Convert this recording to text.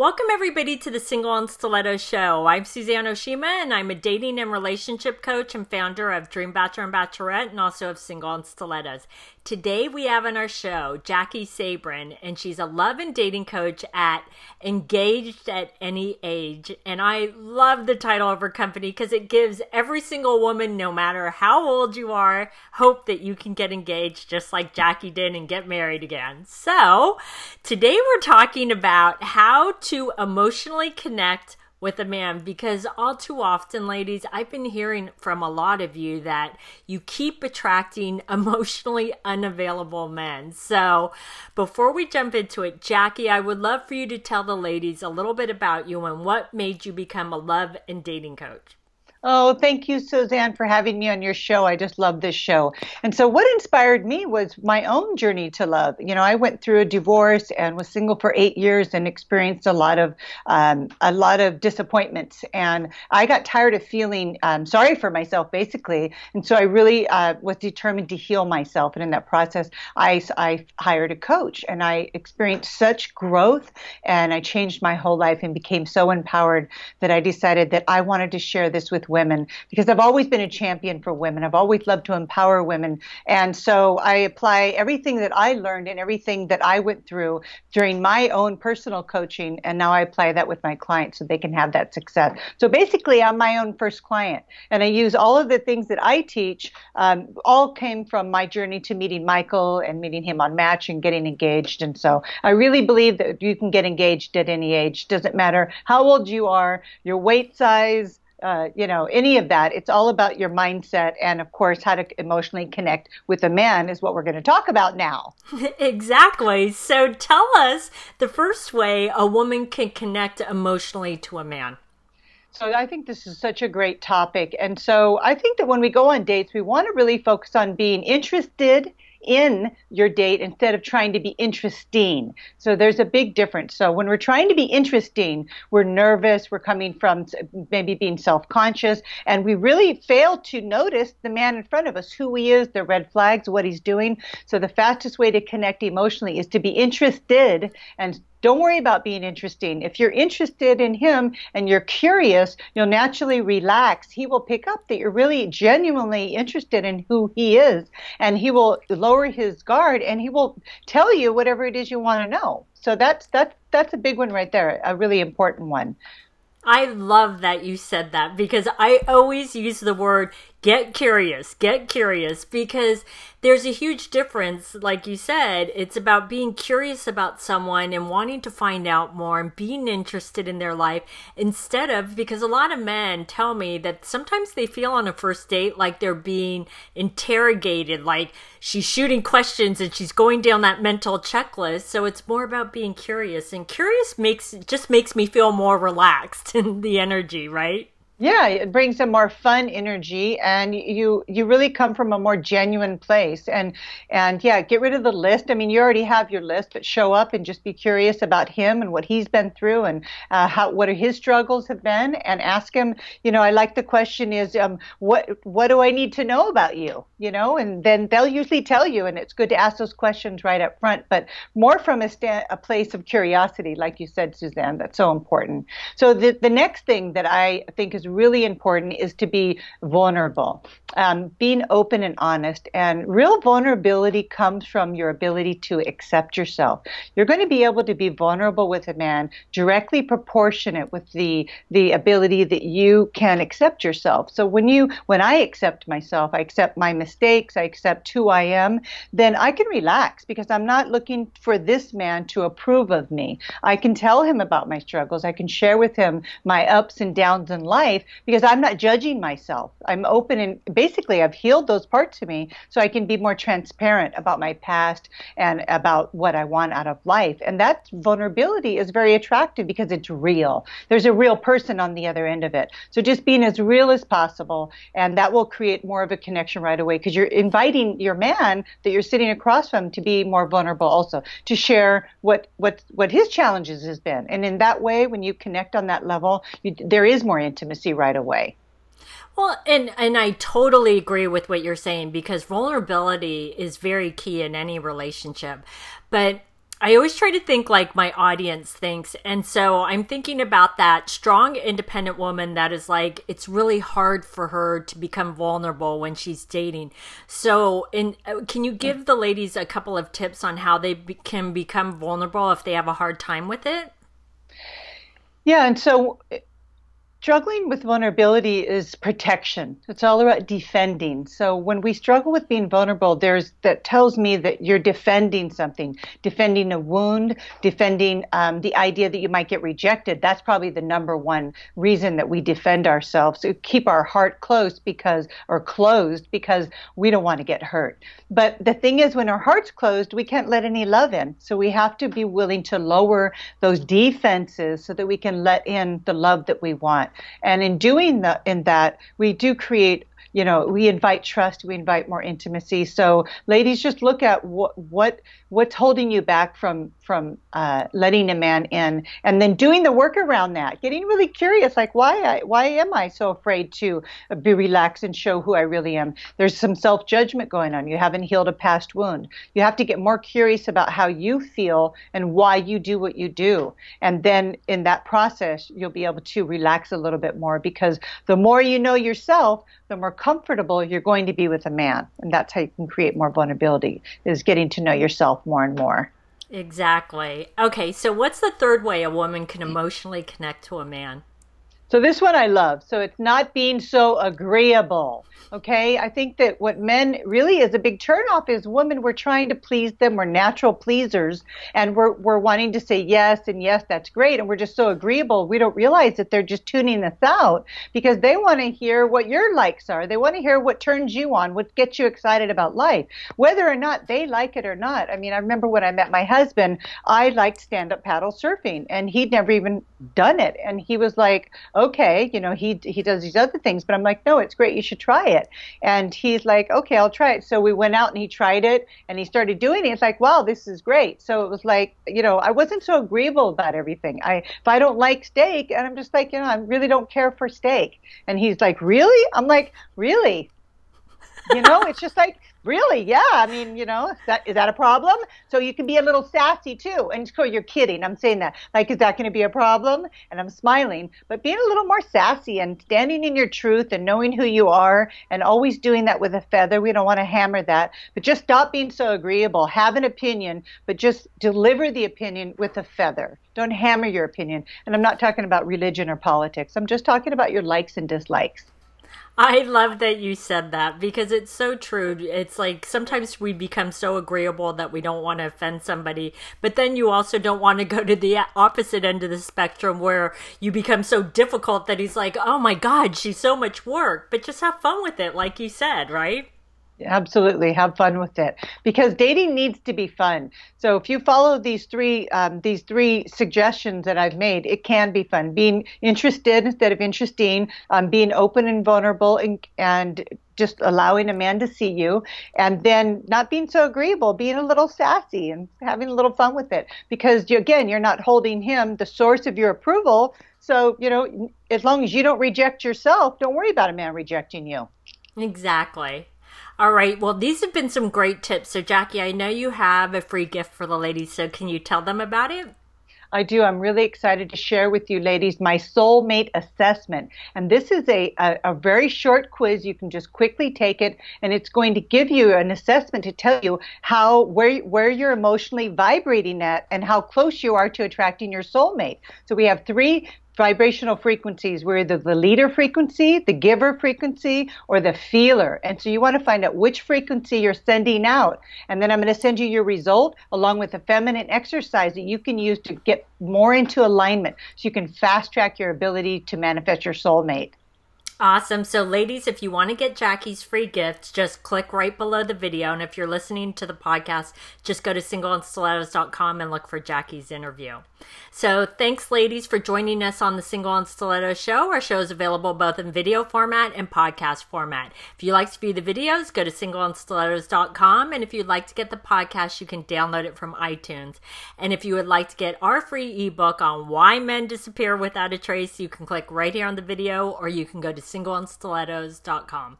Welcome everybody to the Single on Stiletto Show. I'm Suzanne Oshima and I'm a dating and relationship coach and founder of Dream Bachelor and Bachelorette and also of Single on Stilettos. Today we have on our show Jaki Sabrin, and she's a love and dating coach at Engaged at Any Age. And I love the title of her company because it gives every single woman, no matter how old you are, hope that you can get engaged just like Jaki did and get married again. So today we're talking about how to emotionally connect with a man, because all too often, ladies, I've been hearing from a lot of you that you keep attracting emotionally unavailable men. So before we jump into it, Jaki, I would love for you to tell the ladies a little bit about you and what made you become a love and dating coach. Oh, thank you, Suzanne, for having me on your show. I just love this show. And so what inspired me was my own journey to love. You know, I went through a divorce and was single for 8 years and experienced a lot of disappointments. And I got tired of feeling sorry for myself, basically. And so I really was determined to heal myself. And in that process, I hired a coach, and I experienced such growth, and I changed my whole life and became so empowered that I decided that I wanted to share this with women, because I've always been a champion for women. I've always loved to empower women. And so I apply everything that I learned and everything that I went through during my own personal coaching. And now I apply that with my clients so they can have that success. So basically, I'm my own first client. And I use all of the things that I teach, all came from my journey to meeting Michael and meeting him on Match and getting engaged. And so I really believe that you can get engaged at any age. Doesn't matter how old you are, your weight size, any of that. It's all about your mindset. And of course, how to emotionally connect with a man is what we're going to talk about now. Exactly. So tell us the first way a woman can connect emotionally to a man. So I think this is such a great topic. And so I think that when we go on dates, we want to really focus on being interested in your date instead of trying to be interesting. So there's a big difference. So when we're trying to be interesting, we're nervous, we're coming from maybe being self-conscious, and we really fail to notice the man in front of us, who he is, the red flags, what he's doing. So the fastest way to connect emotionally is to be interested, and don't worry about being interesting. If you're interested in him and you're curious, you'll naturally relax. He will pick up that you're really genuinely interested in who he is, and he will lower his guard and he will tell you whatever it is you want to know. So that's a big one right there, a really important one. I love that you said that, because I always use the word get curious, because there's a huge difference. Like you said, it's about being curious about someone and wanting to find out more and being interested in their life, instead of, because a lot of men tell me that sometimes they feel on a first date like they're being interrogated, like she's shooting questions and she's going down that mental checklist. So it's more about being curious, and curious just makes me feel more relaxed in the energy, right? Yeah, it brings a more fun energy, and you really come from a more genuine place. And yeah, get rid of the list. I mean, you already have your list, but show up and just be curious about him and what he's been through, and what his struggles have been, and ask him. I like the question is, what do I need to know about you? And then they'll usually tell you, and it's good to ask those questions right up front, but more from a place of curiosity, like you said, Suzanne. That's so important. So the next thing that I think is really important is to be vulnerable, being open and honest. And real vulnerability comes from your ability to accept yourself. You're going to be able to be vulnerable with a man directly proportionate with the ability that you can accept yourself. So when I accept myself, I accept my mistakes, I accept who I am, then I can relax, because I'm not looking for this man to approve of me. I can tell him about my struggles. I can share with him my ups and downs in life, because I'm not judging myself. I'm open, and basically I've healed those parts of me, so I can be more transparent about my past and about what I want out of life. And that vulnerability is very attractive because it's real. There's a real person on the other end of it. So just being as real as possible, and that will create more of a connection right away, because you're inviting your man that you're sitting across from to be more vulnerable also, to share what his challenges has been. And in that way, when you connect on that level, there is more intimacy right away. Well, and I totally agree with what you're saying, because vulnerability is very key in any relationship. But I always try to think like my audience thinks. And so I'm thinking about that strong, independent woman that is like, it's really hard for her to become vulnerable when she's dating. So can you give the ladies a couple of tips on how they can become vulnerable if they have a hard time with it? Yeah, and so struggling with vulnerability is protection. It's all about defending. So when we struggle with being vulnerable, that tells me that you're defending something, defending a wound, defending the idea that you might get rejected. That's probably the number one reason that we defend ourselves, to keep our heart closed because we don't want to get hurt. But the thing is, when our heart's closed, we can't let any love in. So we have to be willing to lower those defenses so that we can let in the love that we want. And in doing that, we do create, we invite trust, we invite more intimacy. So ladies, just look at what's holding you back from letting a man in, and then doing the work around that, getting really curious, like why am I so afraid to be relaxed and show who I really am? There's some self-judgment going on. You haven't healed a past wound. You have to get more curious about how you feel and why you do what you do. And then in that process, you'll be able to relax a little bit more, because the more you know yourself, the more comfortable you're going to be with a man. And that's how you can create more vulnerability, is getting to know yourself more and more. Exactly. Okay, so what's the third way a woman can emotionally connect to a man? So this one I love. So it's not being so agreeable. Okay. I think that what men really is a big turnoff is women. We're trying to please them. We're natural pleasers, and we're wanting to say yes and yes, that's great. And we're just so agreeable. We don't realize that they're just tuning us out because they want to hear what your likes are. They want to hear what turns you on, what gets you excited about life, whether or not they like it or not. I mean, I remember when I met my husband, I liked stand-up paddle surfing, and he'd never even done it. And he was like, okay, he does these other things, but I'm like, no, it's great. You should try it. And he's like, okay, I'll try it. So we went out and he tried it and he started doing it. It's like, wow, this is great. So it was like, I wasn't so agreeable about everything. If I don't like steak, and I'm just like, I really don't care for steak. And he's like, really? I'm like, really? It's just like, really? Yeah. I mean, is that a problem? So you can be a little sassy too. And so you're kidding. I'm saying that. Like, is that going to be a problem? And I'm smiling. But being a little more sassy and standing in your truth and knowing who you are, and always doing that with a feather. We don't want to hammer that. But just stop being so agreeable. Have an opinion, but just deliver the opinion with a feather. Don't hammer your opinion. And I'm not talking about religion or politics. I'm just talking about your likes and dislikes. I love that you said that, because it's so true. It's like sometimes we become so agreeable that we don't want to offend somebody, but then you also don't want to go to the opposite end of the spectrum where you become so difficult that he's like, oh my God, she's so much work. But just have fun with it, like you said, right? Absolutely. Have fun with it, because dating needs to be fun. So if you follow these three suggestions that I've made, it can be fun. Being interested instead of interesting, being open and vulnerable, and just allowing a man to see you, and then not being so agreeable, being a little sassy and having a little fun with it, because you're not holding him, the source of your approval. So, as long as you don't reject yourself, don't worry about a man rejecting you. Exactly. All right. Well, these have been some great tips. So, Jackie, I know you have a free gift for the ladies. So can you tell them about it? I do. I'm really excited to share with you, ladies, my soulmate assessment. And this is a very short quiz. You can just quickly take it, and it's going to give you an assessment to tell you where you're emotionally vibrating at and how close you are to attracting your soulmate. So we have 3 vibrational frequencies. We're either the leader frequency, the giver frequency, or the feeler. And so you want to find out which frequency you're sending out. And then I'm going to send you your result along with a feminine exercise that you can use to get more into alignment, so you can fast track your ability to manifest your soulmate. Awesome. So ladies, if you want to get Jackie's free gifts, just click right below the video. And if you're listening to the podcast, just go to singleandstilettos.com and look for Jackie's interview. So thanks, ladies, for joining us on the Single on Stilettos show. Our show is available both in video format and podcast format. If you like to view the videos, go to singleandstilettos.com. And if you'd like to get the podcast, you can download it from iTunes. And if you would like to get our free ebook on why men disappear without a trace, you can click right here on the video, or you can go to singleandstilettos.com.